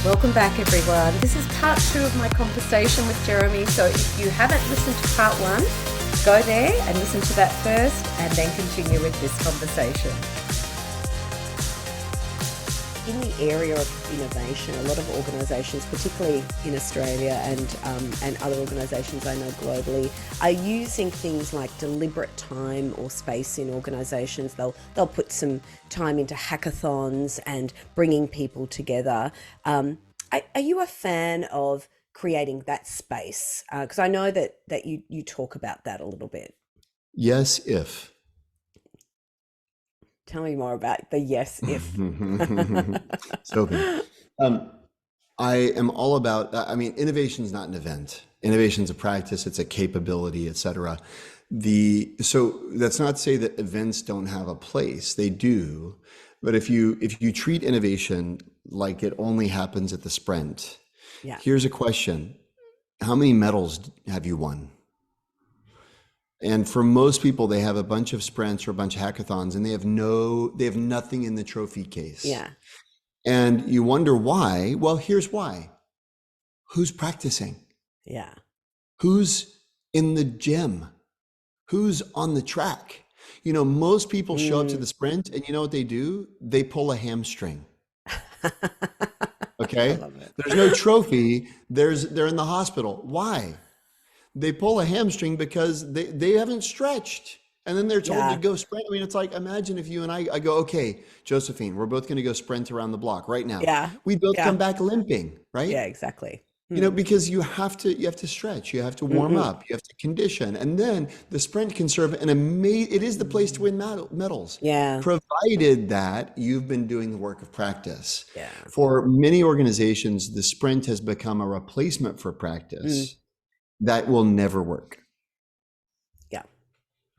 Welcome back, everyone. This is part 2 of my conversation with Jeremy. So if you haven't listened to part 1, go there and listen to that first and then continue with this conversation. In the area of innovation, a lot of organisations, particularly in Australia and other organisations I know globally, are using things like deliberate time or space in organisations. They'll put some time into hackathons and bringing people together. Are you a fan of creating that space? Because I know that you talk about that a little bit. Yes, if. Tell me more about the yes, if. So, I am all about, innovation is not an event. Innovation is a practice, it's a capability, et cetera. So that's not to say that events don't have a place. They do. But if you treat innovation like it only happens at the sprint, Yeah. here's a question. How many medals have you won? And for most people, they have a bunch of sprints or a bunch of hackathons, and they have nothing in the trophy case. Yeah. And you wonder why. Well, here's why. Who's practicing? Yeah. Who's in the gym? Who's on the track? Most people show up to the sprint, and you know what they do? They pull a hamstring. Okay? I love it. There's no trophy. They're in the hospital. Why? They pull a hamstring because they haven't stretched. And then they're told to go sprint. It's like, imagine if you and I go, okay, Josephine, we're both going to go sprint around the block right now. Yeah. We both come back limping, right? Yeah, exactly. Because you have to stretch, you have to warm up, you have to condition. And then the sprint can serve it is the place to win medals. Yeah. Provided that you've been doing the work of practice. Yeah. For many organizations, the sprint has become a replacement for practice. That will never work.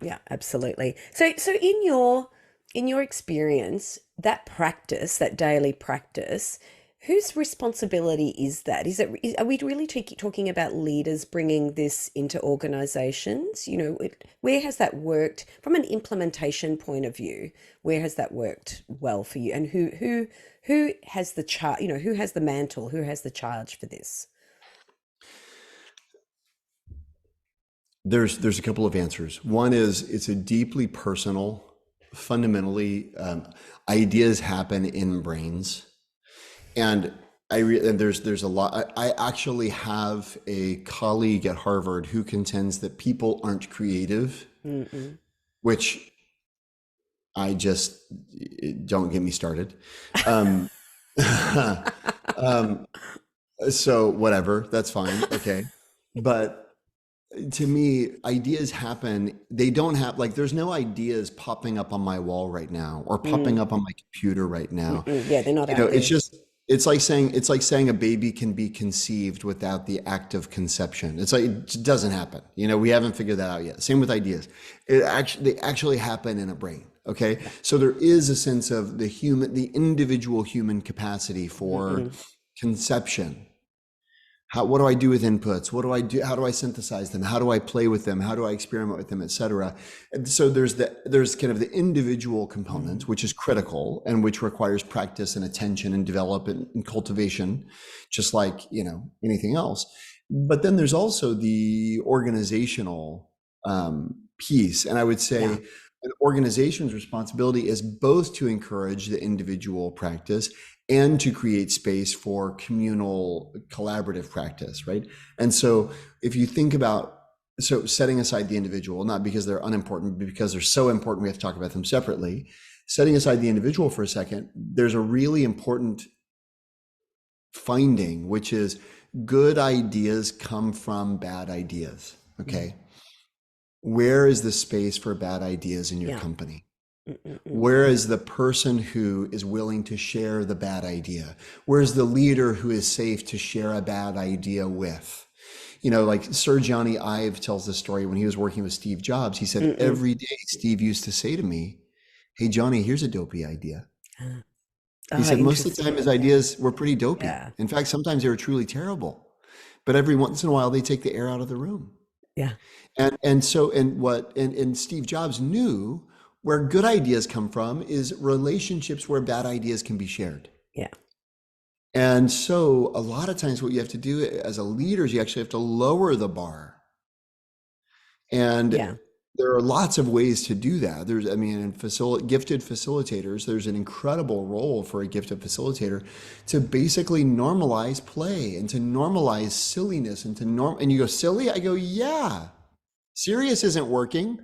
Yeah, absolutely. So in your experience, that practice, that daily practice, whose responsibility is that? Are we really talking about leaders bringing this into organizations? Where has that worked from an implementation point of view? Where has that worked well for you? And who has the who has the mantle? Who has the charge for this? There's a couple of answers. One is it's a deeply personal, fundamentally, ideas happen in brains. And there's a lot. I actually have a colleague at Harvard who contends that people aren't creative, which I just, don't get me started. So whatever, that's fine. Okay. But to me, ideas happen. They don't have, there's no ideas popping up on my wall right now or popping up on my computer right now. Yeah, they're not out there. It's like saying a baby can be conceived without the act of conception. It's like, it doesn't happen. We haven't figured that out yet. Same with ideas. They actually happen in a brain. Okay. So there is a sense of the individual human capacity for conception. What do I do with inputs? What do I do? How do I synthesize them? How do I play with them? How do I experiment with them, et cetera? And so there's kind of the individual component, which is critical and which requires practice and attention and development and cultivation, just like, anything else. But then there's also the organizational piece. And I would say an organization's responsibility is both to encourage the individual practice and to create space for communal collaborative practice, right? And so if you think about, setting aside the individual, not because they're unimportant, but because they're so important, we have to talk about them separately. Setting aside the individual for a second, there's a really important finding, which is good ideas come from bad ideas, okay? Where is the space for bad ideas in your company? Where is the person who is willing to share the bad idea? Where's the leader who is safe to share a bad idea with? Like Sir Johnny Ive tells this story when he was working with Steve Jobs. He said, every day Steve used to say to me, hey, Johnny, here's a dopey idea. He said most of the time his ideas were pretty dopey. Yeah. In fact, sometimes they were truly terrible. But every once in a while, they take the air out of the room. Yeah. And Steve Jobs knew where good ideas come from is relationships where bad ideas can be shared. Yeah. And so a lot of times what you have to do as a leader is you actually have to lower the bar. And Yeah. there are lots of ways to do that. There's, I mean, in gifted facilitators, there's an incredible role for a gifted facilitator to basically normalize play and to normalize silliness and and you go, silly? I go, yeah. Serious isn't working,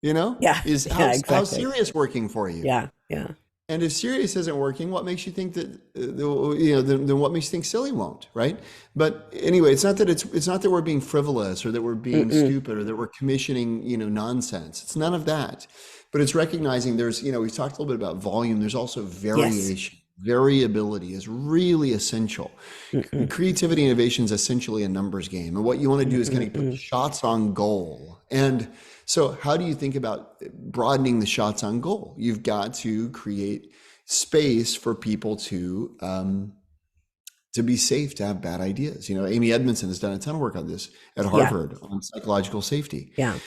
Yeah. is Yeah, how's exactly. serious working for you? Yeah. Yeah. And if serious isn't working, what makes you think that then what makes you think silly won't, right? But anyway, it's not that we're being frivolous or that we're being Mm-mm. stupid or that we're commissioning nonsense. It's none of that. But it's recognizing there's we've talked a little bit about volume. There's also Yes. variation. Variability is really essential. Mm-mm. Creativity and innovation is essentially a numbers game, and what you want to do is kind of put Mm-mm-mm. shots on goal. And so, how do you think about broadening the shots on goal? You've got to create space for people to be safe to have bad ideas. Amy Edmondson has done a ton of work on this at Yeah. Harvard on psychological safety, Yeah.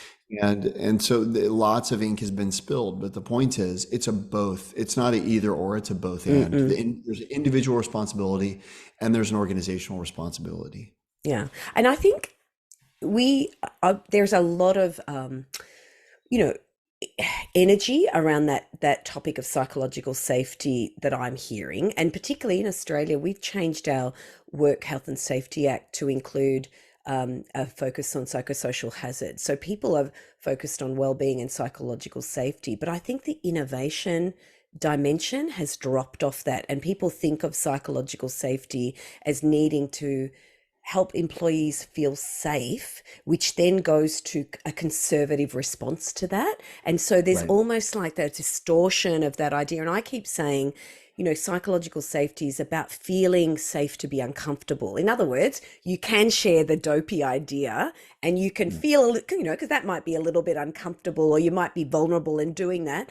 and so lots of ink has been spilled. But the point is, it's a both. It's not a either or. It's a both and. Mm-mm. There's an individual responsibility, and there's an organizational responsibility. Yeah. And I think we there's a lot of you know energy around that topic of psychological safety that I'm hearing, and particularly in Australia, we've changed our Work Health and Safety Act to include a focus on psychosocial hazard. So people are focused on well-being and psychological safety, but I think the innovation dimension has dropped off that, and people think of psychological safety as needing to help employees feel safe, which then goes to a conservative response to that. And so there's Right. almost like that distortion of that idea. And I keep saying, psychological safety is about feeling safe to be uncomfortable. In other words, you can share the dopey idea and you can Yeah. feel, because that might be a little bit uncomfortable or you might be vulnerable in doing that.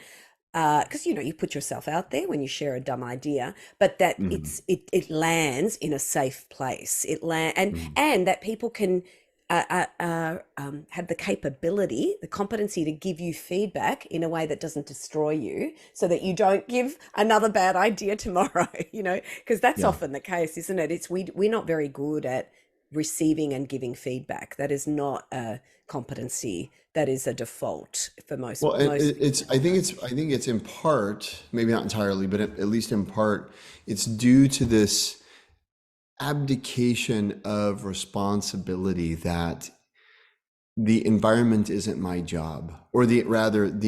Because you put yourself out there when you share a dumb idea, but that Mhm. it lands in a safe place. Mhm. And that people can have the capability, the competency to give you feedback in a way that doesn't destroy you, so that you don't give another bad idea tomorrow. Because that's Yeah. often the case, isn't it? We're not very good at receiving and giving feedback. That is not a competency. That is a default for Well, most people it's in our lives. I think it's in part, maybe not entirely, but at least in part, it's due to this abdication of responsibility that the environment isn't my job, or the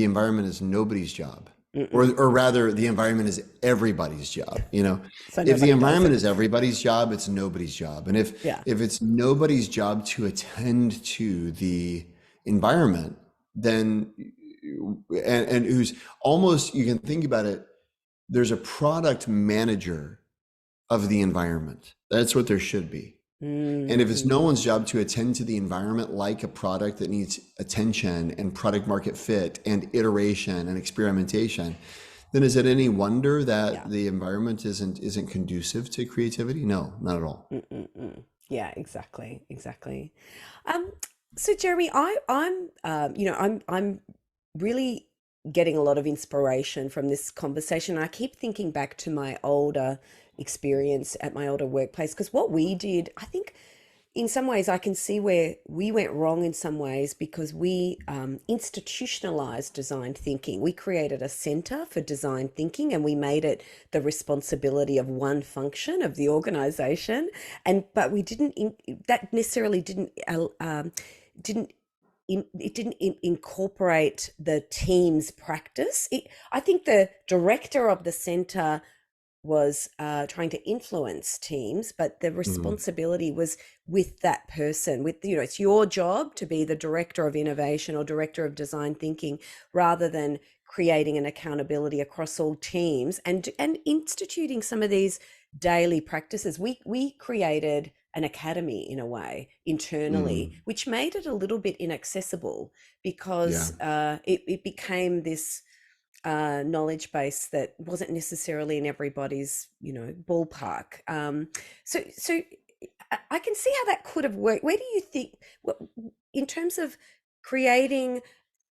environment is nobody's job, Mm-mm. or rather the environment is everybody's job. So If the nobody does environment it. is everybody's job, it's nobody's job. And Yeah. if it's nobody's job to attend to the environment, then and who's almost, you can think about it, there's a product manager of the environment. That's what there should be. And if it's no Mm-hmm. one's job to attend to the environment like a product that needs attention and product market fit and iteration and experimentation, then is it any wonder that Yeah. the environment isn't conducive to creativity? No, not at all. Mm-mm-mm. Yeah, exactly. Exactly. Um, so Jeremy, I'm really getting a lot of inspiration from this conversation. I keep thinking back to my older experience at my older workplace, because what we did, I think in some ways I can see where we went wrong in some ways, because we institutionalized design thinking. We created a center for design thinking and we made it the responsibility of one function of the organization. And but we didn't that necessarily didn't it didn't incorporate the team's practice. I think the director of the center was trying to influence teams, but the Mhm. responsibility was with that person. It's your job to be the director of innovation or director of design thinking, rather than creating an accountability across all teams and instituting some of these daily practices. We created an academy in a way internally, Mhm. which made it a little bit inaccessible, Yeah. because it became this knowledge base that wasn't necessarily in everybody's ballpark. So I can see how that could have worked. Where do you think, in terms of creating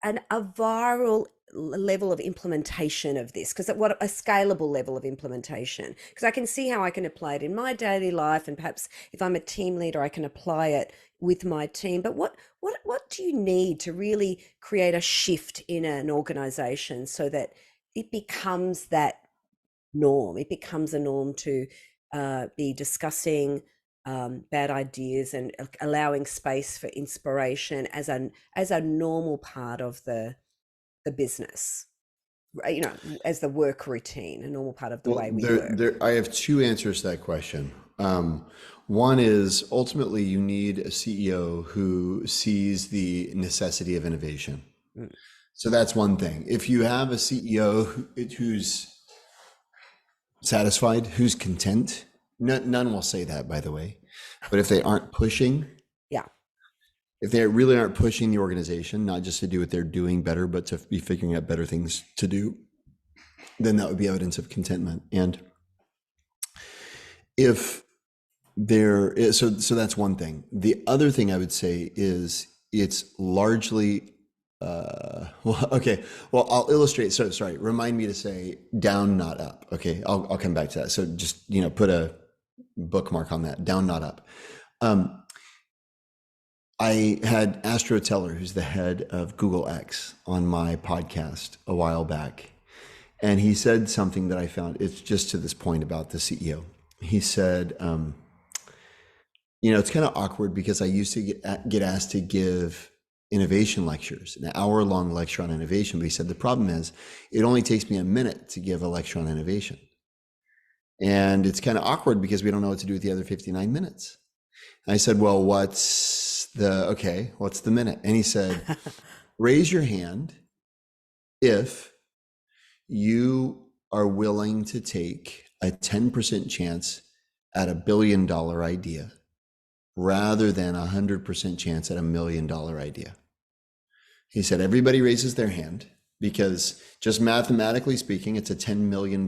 a viral level of implementation of this? Because what a scalable level of implementation, because I can see how I can apply it in my daily life, and perhaps if I'm a team leader I can apply it with my team. But what do you need to really create a shift in an organization so that it becomes that norm? It becomes a norm to be discussing bad ideas and allowing space for inspiration as a normal part of the business, you know, as the work routine, a normal part of the Well, way we work. I have two answers to that question. One is ultimately you need a CEO who sees the necessity of innovation. Mm. So that's one thing. If you have a CEO who's satisfied, who's content, none will say that, by the way. But if they aren't pushing, Yeah. if they really aren't pushing the organization, not just to do what they're doing better, but to be figuring out better things to do, then that would be evidence of contentment. And if there is, so that's one thing. The other thing I would say is it's largely, well, okay, well, I'll illustrate. So sorry, remind me to say down, not up. Okay, I'll come back to that. So just, put a bookmark on that, down, not up. I had Astro Teller, who's the head of Google X, on my podcast a while back. And he said something that I found, it's just to this point about the CEO. He said, it's kind of awkward because I used to get asked to give innovation lectures, an hour-long lecture on innovation. But he said, the problem is it only takes me a minute to give a lecture on innovation. And it's kind of awkward because we don't know what to do with the other 59 minutes. And I said, well, what's the minute? And he said, raise your hand if you are willing to take a 10% chance at $1 billion idea rather than 100% chance at $1 million idea. He said, everybody raises their hand because just mathematically speaking, it's a $10 million,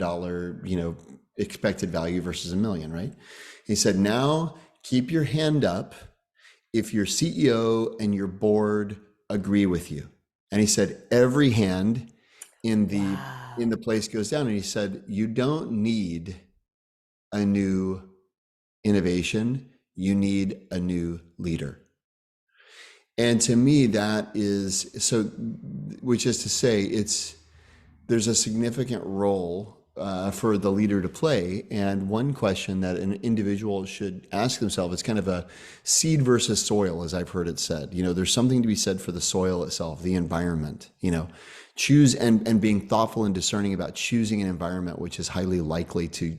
expected value versus $1 million, right? He said, now keep your hand up if your CEO and your board agree with you. And he said, every hand in the place goes down. And he said, you don't need a new innovation. You need a new leader. And to me, that is so, which is to say, there's a significant role for the leader to play. And one question that an individual should ask themselves, it's kind of a seed versus soil, as I've heard it said. There's something to be said for the soil itself, the environment, choose and being thoughtful and discerning about choosing an environment which is highly likely to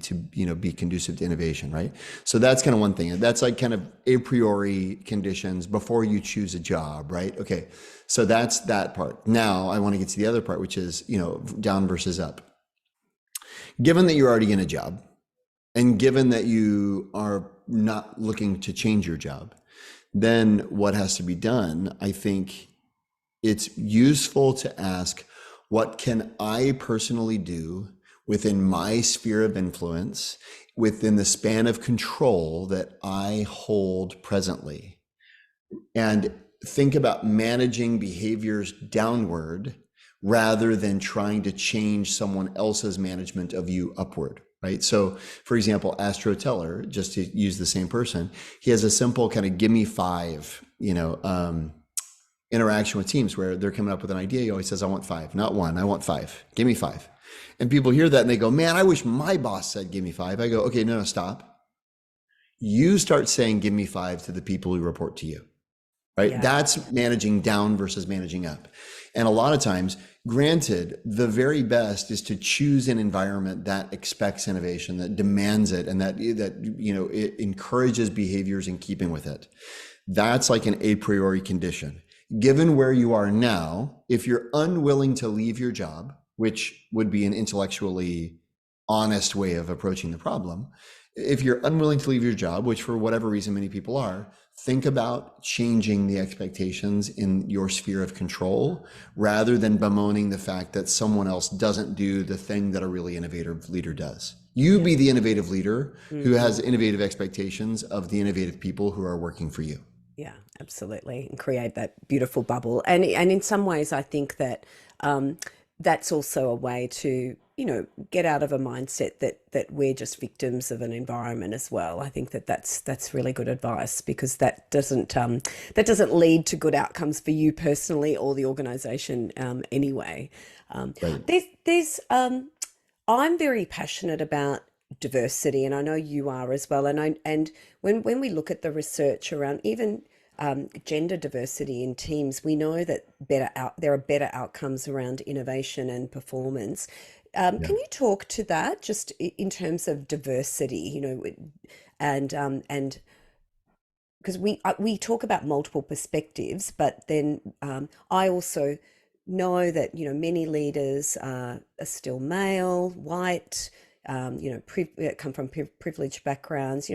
be conducive to innovation, right? So that's kind of one thing. And that's like kind of a priori conditions before you choose a job, right? Okay, so that's that part. Now I want to get to the other part, which is, down versus up. Given that you're already in a job, and given that you are not looking to change your job, then what has to be done, I think it's useful to ask, what can I personally do within my sphere of influence, within the span of control that I hold presently? And think about managing behaviors downward rather than trying to change someone else's management of you upward, right? So for example, Astro Teller, just to use the same person, he has a simple kind of give me five, interaction with teams where they're coming up with an idea. He always says, I want five, not one, I want five, give me five. And people hear that and they go, man, I wish my boss said, give me five. I go, okay, no, stop. You start saying, give me five to the people who report to you, right? Yeah. That's managing down versus managing up. And a lot of times, granted, the very best is to choose an environment that expects innovation, that demands it, and that it encourages behaviors in keeping with it. That's like an a priori condition. Given where you are now, if you're unwilling to leave your job, which would be an intellectually honest way of approaching the problem, if you're unwilling to leave your job, which for whatever reason many people are, think about changing the expectations in your sphere of control rather than bemoaning the fact that someone else doesn't do the thing that a really innovative leader does. You be the innovative leader who has innovative expectations of the innovative people who are working for you. Yeah, absolutely. And create that beautiful bubble. And in some ways, I think that that's also a way to, get out of a mindset that we're just victims of an environment as well. I think that's really good advice, because that doesn't lead to good outcomes for you personally or the organization, anyway. Um, Right. there's I'm very passionate about diversity, and I know you are as well. And when we look at the research around even gender diversity in teams, we know that there are better outcomes around innovation and performance. Yeah. Can you talk to that just in terms of diversity? And because we talk about multiple perspectives, but then I also know that many leaders are still male, white, come from privileged backgrounds.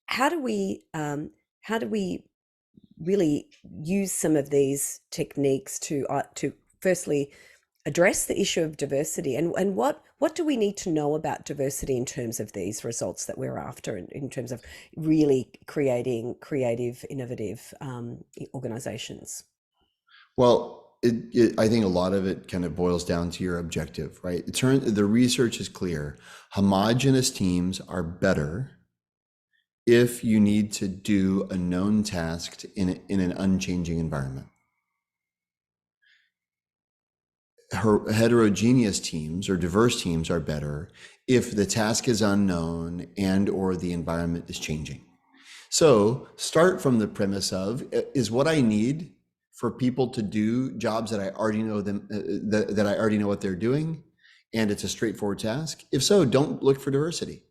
How do we how do we really use some of these techniques to firstly address the issue of diversity, and what do we need to know about diversity in terms of these results that we're after, in terms of really creating creative, innovative organizations? Well, I think a lot of it kind of boils down to your objective, right? The research is clear. Homogeneous teams are better if you need to do a known task in an unchanging environment. Heterogeneous teams or diverse teams are better if the task is unknown and or the environment is changing. So start from the premise of, is what I need for people to do jobs that I already know that I already know what they're doing, and it's a straightforward task? If so, don't look for diversity.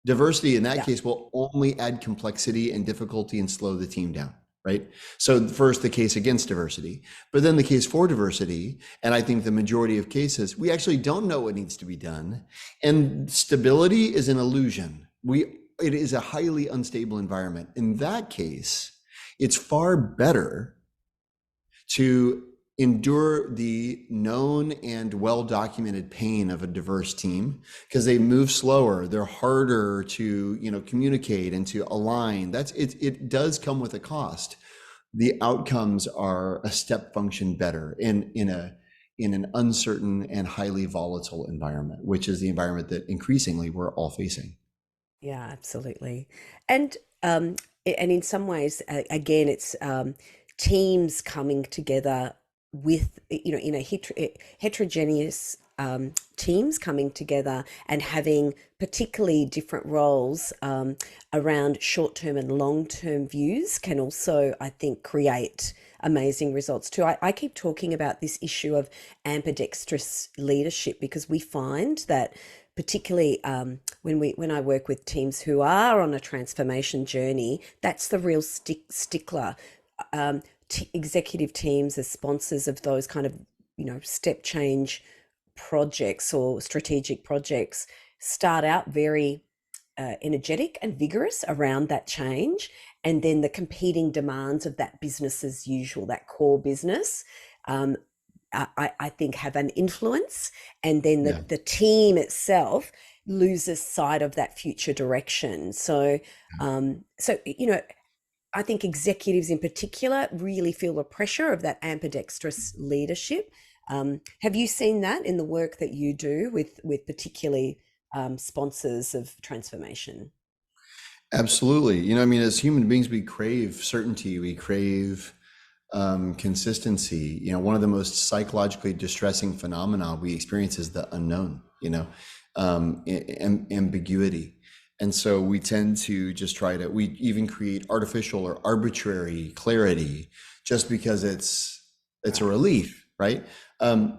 Diversity in that Yeah, case will only add complexity and difficulty and slow the team down, right? So first, the case against diversity, but then the case for diversity. And I think the majority of cases, we actually don't know what needs to be done. And stability is an illusion. It is a highly unstable environment. In that case, it's far better to endure the known and well-documented pain of a diverse team, because they move slower, they're harder to communicate and to align. It does come with a cost. The outcomes are a step function better in an uncertain and highly volatile environment, which is the environment that increasingly we're all facing. yeah, absolutely. And and in some ways, again, it's teams coming together with, in a heterogeneous teams coming together and having particularly different roles around short-term and long-term views can also, I think, create amazing results too. I keep talking about this issue of ambidextrous leadership, because we find that particularly when I work with teams who are on a transformation journey, that's the real stickler. Executive teams as sponsors of those kind of step change projects or strategic projects start out very energetic and vigorous around that change, and then the competing demands of that business as usual, that core business, um, I think have an influence, and then Yeah. the team itself loses sight of that future direction. So I think executives in particular really feel the pressure of that ambidextrous leadership. Have you seen that in the work that you do with particularly sponsors of transformation? Absolutely. I mean, as human beings, we crave certainty, we crave consistency. One of the most psychologically distressing phenomena we experience is the unknown, ambiguity. And so we tend to just we even create artificial or arbitrary clarity just because it's a Right. relief, right? And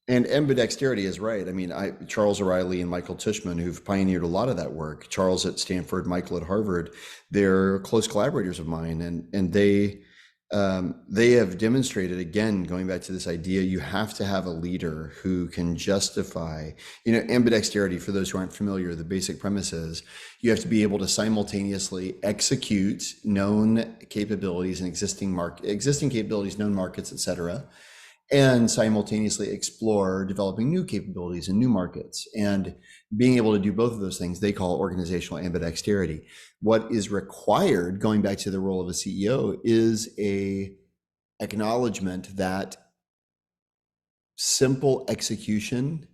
ambidexterity is right. I mean, Charles O'Reilly and Michael Tishman, who've pioneered a lot of that work, Charles at Stanford, Michael at Harvard, they're close collaborators of mine, and they have demonstrated, again, going back to this idea, you have to have a leader who can justify, ambidexterity. For those who aren't familiar, the basic premise is you have to be able to simultaneously execute known capabilities and existing capabilities, known markets, et cetera, and simultaneously explore developing new capabilities in new markets. And being able to do both of those things, they call organizational ambidexterity. What is required, going back to the role of a CEO, is a acknowledgement that simple execution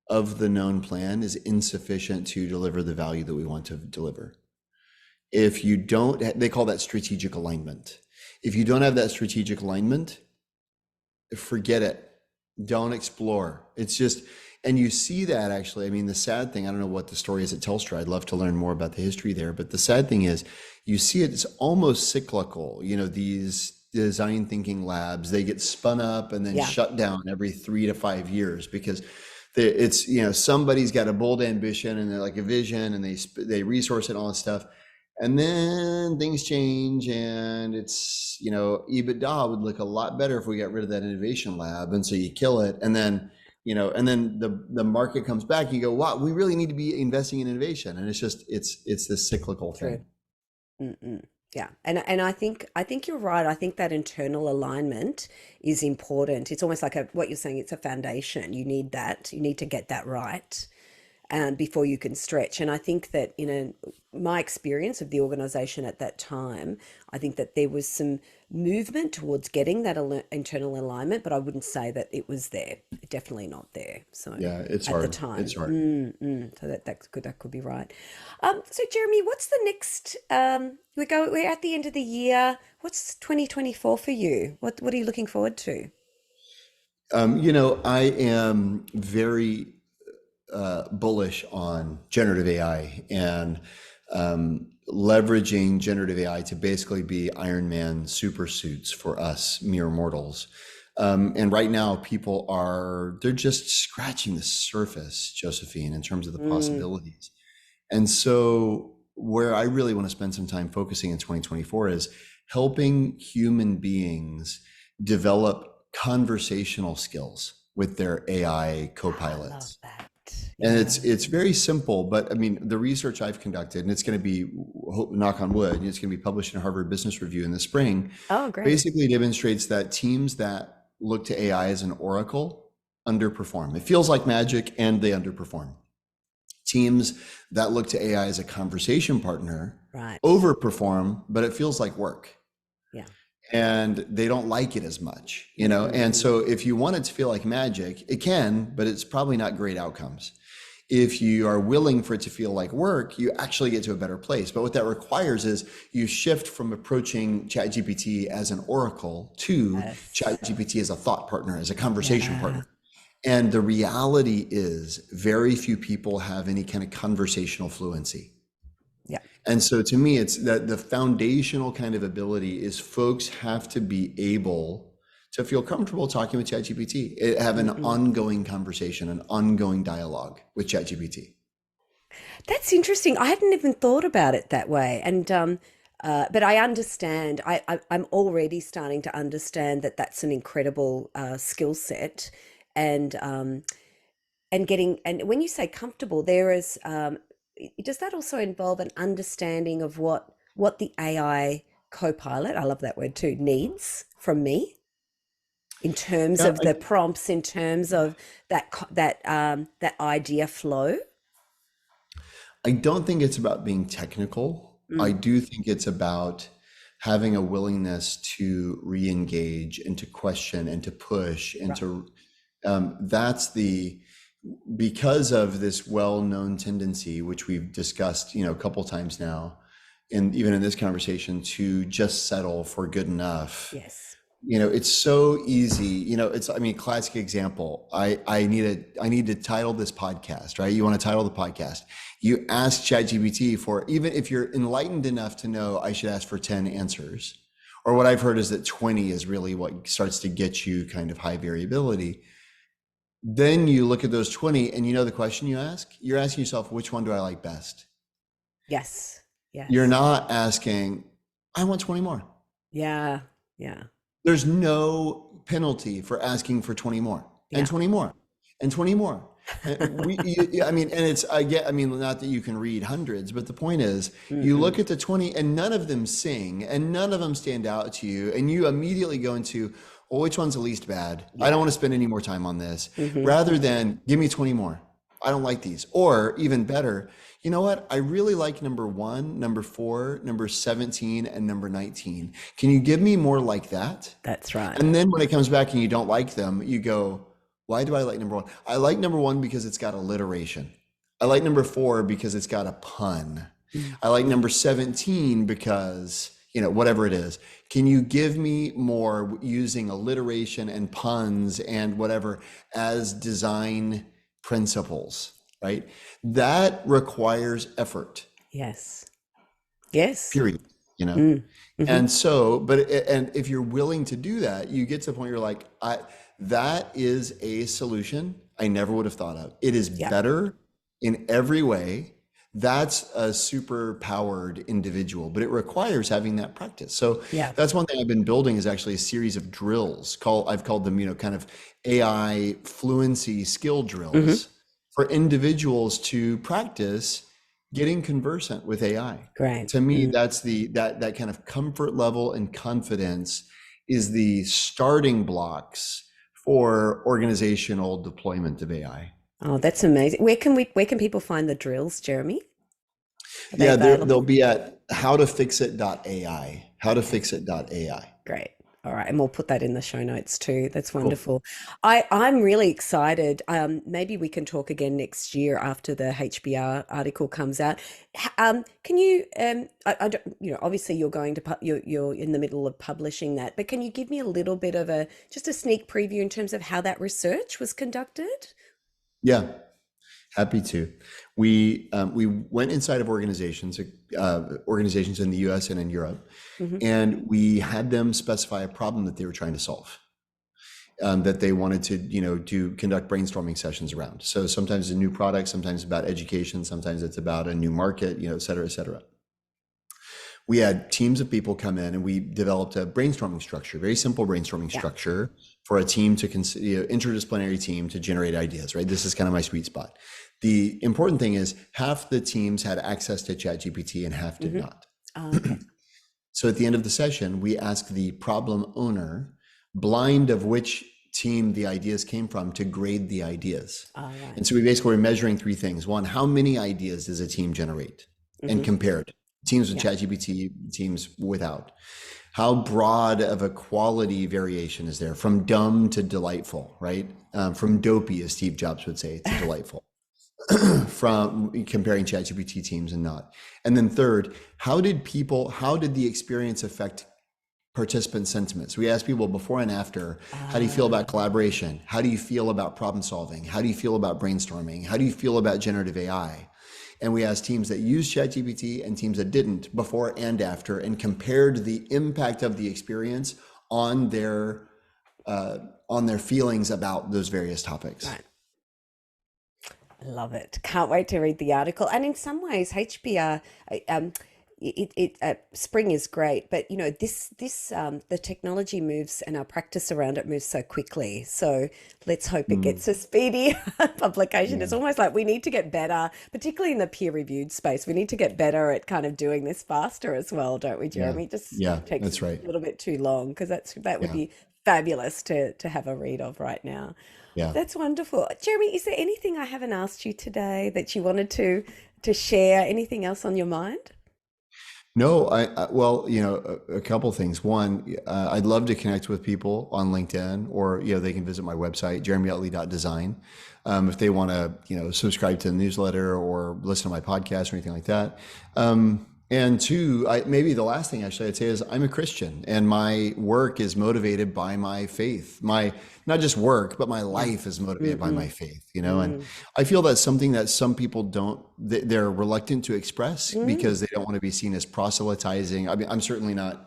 of the known plan is insufficient to deliver the value that we want to deliver. If you don't, they call that strategic alignment. If you don't have that strategic alignment, forget it. Don't explore. It's just, and you see that actually. I mean, the sad thing, I don't know what the story is at Telstra. I'd love to learn more about the history there. But the sad thing is, you see it, it's almost cyclical. You know, these design thinking labs, they get spun up and then Yeah. shut down every 3 to 5 years because it's, you know, somebody's got a bold ambition and they're like a vision and they resource it and all this stuff. And then things change and it's, you know, EBITDA would look a lot better if we got rid of that innovation lab. And so you kill it. And then, you know, and then the market comes back, you go, wow, we really need to be investing in innovation. And it's just, it's this cyclical thing. Mm-mm. Yeah, and I think you're right. I think that internal alignment is important. It's almost like what you're saying. It's a foundation. You need that. You need to get that right, before you can stretch. And I think that my experience of the organization at that time, I think that there was some movement towards getting that internal alignment, but I wouldn't say that it was there. Definitely not there. So Yeah, it's at the hard. time, It's hard. so that's good. That could be right. So Jeremy, what's the next? We're at the end of the year. What's 2024 for you? What are you looking forward to? You know, I am very bullish on generative AI and leveraging generative AI to basically be Iron Man super suits for us mere mortals. And right now, they're just scratching the surface, Josephine, in terms of the Mm, possibilities. And so, where I really want to spend some time focusing in 2024 is helping human beings develop conversational skills with their AI I love co-pilots. that. And Yeah. it's very simple, but I mean, the research I've conducted, and it's going to be, knock on wood, it's going to be published in Harvard Business Review in the spring, Oh, great. basically demonstrates that teams that look to AI as an oracle underperform. It feels like magic and they underperform. Teams that look to AI as a conversation partner Right. overperform, but it feels like work Yeah. and they don't like it as much, you know? And Mm, so if you want it to feel like magic, it can, but it's probably not great outcomes. If you are willing for it to feel like work, you actually get to a better place. But what that requires is you shift from approaching ChatGPT as an oracle to yes. ChatGPT as a thought partner, as a conversation Yeah. partner. And the reality is very few people have any kind of conversational fluency. Yeah. And so to me, it's that the foundational kind of ability is folks have to be able to feel comfortable talking with ChatGPT, have an Mm-mm. ongoing conversation, an ongoing dialogue with ChatGPT. That's interesting. I hadn't even thought about it that way. And but I understand. I'm already starting to understand that that's an incredible skill set, and getting, and when you say comfortable, there is does that also involve an understanding of what the AI co-pilot, I love that word too, needs from me in terms Yeah, of the prompts, in terms of that idea flow? I don't think it's about being technical. I Mm, do think it's about having a willingness to re-engage and to question and to push and right. to that's the because of this well-known tendency, which we've discussed, you know, a couple times now, and even in this conversation, to just settle for good enough. Yes. You know, it's so easy. You know, it's, I mean, classic example. I need to title this podcast, right? You want to title the podcast. You ask ChatGPT for, even if you're enlightened enough to know I should ask for 10 answers, or what I've heard is that 20 is really what starts to get you kind of high variability. Then you look at those 20 and you know the question you ask? You're asking yourself, which one do I like best? Yes. You're Yes. not asking, I want 20 more. Yeah. Yeah. There's no penalty for asking for 20 more and Yeah. 20 more and 20 more. And I mean, and it's, I mean, not that you can read hundreds, but the point is, you Mm-mm. look at the 20 and none of them sing and none of them stand out to you. And you immediately go into, well, which one's the least bad? I don't Yeah. want to spend any more time on this, Mm-hmm. rather than give me 20 more. I don't like these. Or even better, you know what? I really like number 1, number 4, number 17, and number 19. Can you give me more like that? That's right. And then when it comes back and you don't like them, you go, Why do I like number one? I like number one because it's got alliteration. I like number four because it's got a pun. Mm. I like number 17 because, whatever it is. Can you give me more using alliteration and puns and whatever as design principles, right? That requires effort, Yes. Yes. period, you know? Mm. Hmm. And so, and if you're willing to do that, you get to the point where you're like, that is a solution I never would have thought of. It is Yeah. better in every way. That's a super powered individual, but it requires having that practice. So Yeah. that's one thing I've been building is actually a series of drills. I've called them, kind of AI fluency skill Hmm. drills for individuals to practice getting conversant with AI. Great. To me, Mm. that's that kind of comfort level and confidence is the starting blocks for organizational deployment of AI. Oh, that's amazing. Where can people find the drills, Jeremy? Are they Yeah, they'll available? be at howtofixit.ai, howtofixit.ai. Great. All right. And we'll put that in the show notes too. That's Cool. wonderful. I'm really excited. Maybe we can talk again next year after the HBR article comes out. Can you, I don't, obviously you're going to, you're in the middle of publishing that, but can you give me a little bit of just a sneak preview in terms of how that research was conducted? Yeah, happy to. We went inside of organizations in the US and in Europe, Hmm. and we had them specify a problem that they were trying to solve. That they wanted to, to conduct brainstorming sessions around. So sometimes a new product, sometimes about education, sometimes it's about a new market, et cetera, et cetera. We had teams of people come in and we developed a brainstorming structure, very simple brainstorming Yeah. structure for a team to consider, interdisciplinary team to generate ideas, right? This is kind of my sweet spot. The important thing is half the teams had access to ChatGPT and half did Hmm. not. Oh, okay. So at the end of the session, we ask the problem owner, blind of which team the ideas came from, to grade the ideas. All right. And so we basically were measuring three things. One, how many ideas does a team generate? And Hmm. compared teams with Yeah. ChatGPT, teams without. How broad of a quality variation is there from dumb to delightful, right? From dopey, as Steve Jobs would say, to delightful. From comparing ChatGPT teams and not. And then third, how did the experience affect participant sentiments? We asked people before and after, how do you feel about collaboration? How do you feel about problem solving? How do you feel about brainstorming? How do you feel about generative AI? And we asked teams that used ChatGPT and teams that didn't before and after, and compared the impact of the experience on their feelings about those various topics. Right. Love it. Can't wait to read the article. And in some ways, HBR, spring is great, but the technology moves and our practice around it moves so quickly. So let's hope it Mm, gets a speedy publication. yeah, It's almost like we need to get better, particularly in the peer-reviewed space. We need to get better at kind of doing this faster as well, don't we, yeah, Jeremy? It just yeah, takes that's right. a little bit too long because that would Yeah, be fabulous to have a read of right now. yeah. That's wonderful. Jeremy, is there anything I haven't asked you today that you wanted to share? Anything else on your mind? No, well, a couple things. One, I'd love to connect with people on LinkedIn, or they can visit my website, jeremyutley.design, if they want to, subscribe to the newsletter or listen to my podcast or anything like that. And two, maybe the last thing actually I'd say is I'm a Christian, and my work is motivated by my faith. My not just work, but my Yeah. life is motivated by Mm-hmm. my faith. And Mm. I feel that's something that some people don't. They're reluctant to express Mm. because they don't want to be seen as proselytizing. I mean, I'm certainly not,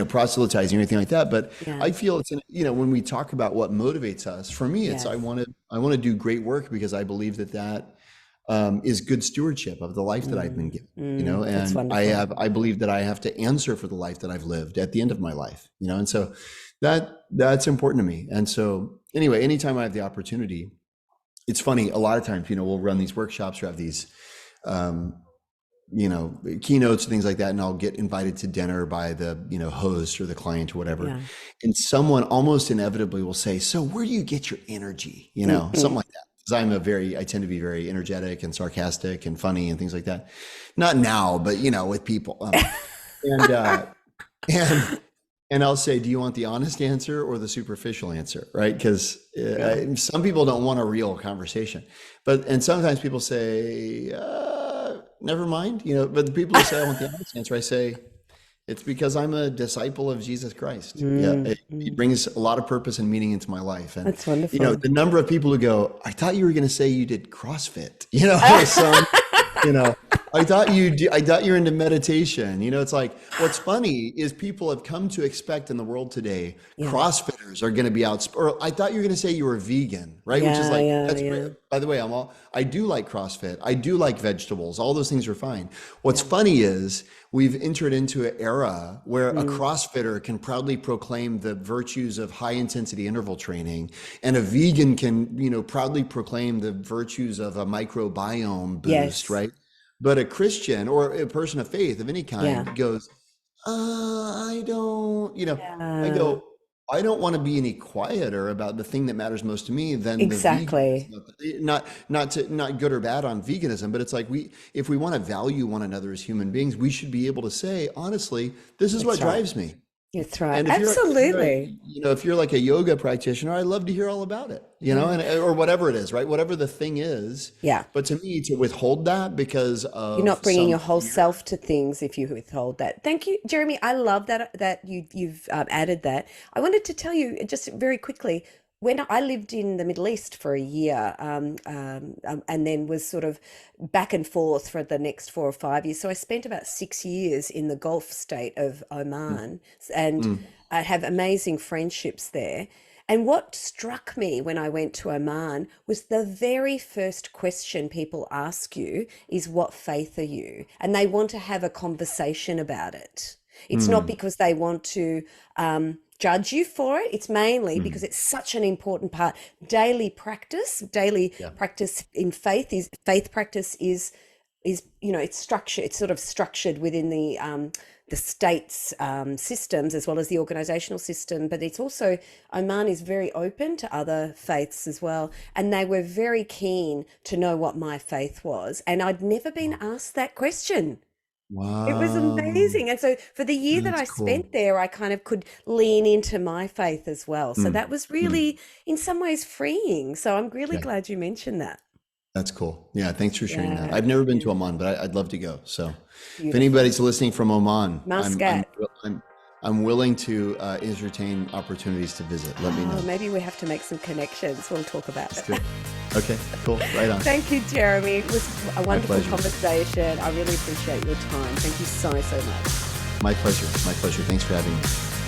proselytizing or anything like that. But Yeah. I feel when we talk about what motivates us, for me, it's Yes. I want to do great work because I believe that is good stewardship of the life that I've been Mm. given, Mm. That's and wonderful. I believe that I have to answer for the life that I've lived at the end of my life, and so that's important to me. And so anyway, anytime I have the opportunity, it's funny, a lot of times, we'll run these workshops or have these, um, keynotes and things like that. And I'll get invited to dinner by the, host or the client or whatever. Yeah. And someone almost inevitably will say, so where do you get your energy? Hmm. Something like that. Because I tend to be very energetic and sarcastic and funny and things like that. Not now, but, with people. And, And I'll say, do you want the honest answer or the superficial answer? Right? Because Yeah. some people don't want a real conversation, and sometimes people say, never mind, but the people who say, I want the honest answer, I say, it's because I'm a disciple of Jesus Christ. Yeah. Mm, It mm. brings a lot of purpose and meaning into my life. And, That's wonderful. the number of people who go, I thought you were going to say you did CrossFit, or some, you know, I thought you were into meditation. It's like, what's funny is people have come to expect in the world today, Yeah. CrossFitters are going to be out, or I thought you were going to say you were vegan, right? Which is Yeah, like, yeah, that's yeah, great. By the way, I do like CrossFit. I do like vegetables. All those things are fine. What's yeah. funny is we've entered into an era where a Mm. CrossFitter can proudly proclaim the virtues of high intensity interval training, and a vegan can, proudly proclaim the virtues of a microbiome boost, Yes. right? But a Christian or a person of faith of any Yeah. kind goes, I don't, I Yeah. go, I don't want to be any quieter about the thing that matters most to me than the vegan. Exactly. Not good or bad on veganism, but it's like if we want to value one another as human beings, we should be able to say, honestly, this is what That's right. drives me. That's right. And Absolutely. if you're like a yoga practitioner, I'd love to hear all about it, Yeah. and or whatever it is, right? Whatever the thing is. Yeah. But to me, to withhold that because You're of not bringing some your whole fear. self to things if you withhold that. Thank you, Jeremy. I love that you've added that. I wanted to tell you just very quickly when I lived in the Middle East for a year, and then was sort of back and forth for the next 4 or 5 years. So I spent about 6 years in the Gulf state of Mm, Oman, and mm, I have amazing friendships there. And what struck me when I went to Oman was the very first question people ask you is, what faith are you? And they want to have a conversation about it. It's not mm, because they want to judge you for it. It's mainly because mm. it's such an important part. Daily Yeah. practice in faith practice is it's structured. It's sort of structured within the state's systems as well as the organizational system. But it's also, Oman is very open to other faiths as well, and they were very keen to know what my faith was, and I'd never been asked that question. It was Wow. amazing. And so for the year that That's I cool. spent there, I kind of could lean into my faith as well. So Mm, that was mm. really, in some ways, freeing. So I'm really Yeah. glad you mentioned that. That's cool. Yeah, thanks for sharing that. Yeah, I've never been to yeah, Oman, but I'd love to go. So, if beautiful. anybody's listening from Oman, Muscat. I'm willing to entertain opportunities to visit. Let me Oh, know. maybe we have to make some connections. We'll talk about Let's it. do it. Okay, cool. Right on. Thank you, Jeremy. It was a My wonderful pleasure. conversation. I really appreciate your time. Thank you so, so much. My pleasure. My pleasure. Thanks for having me.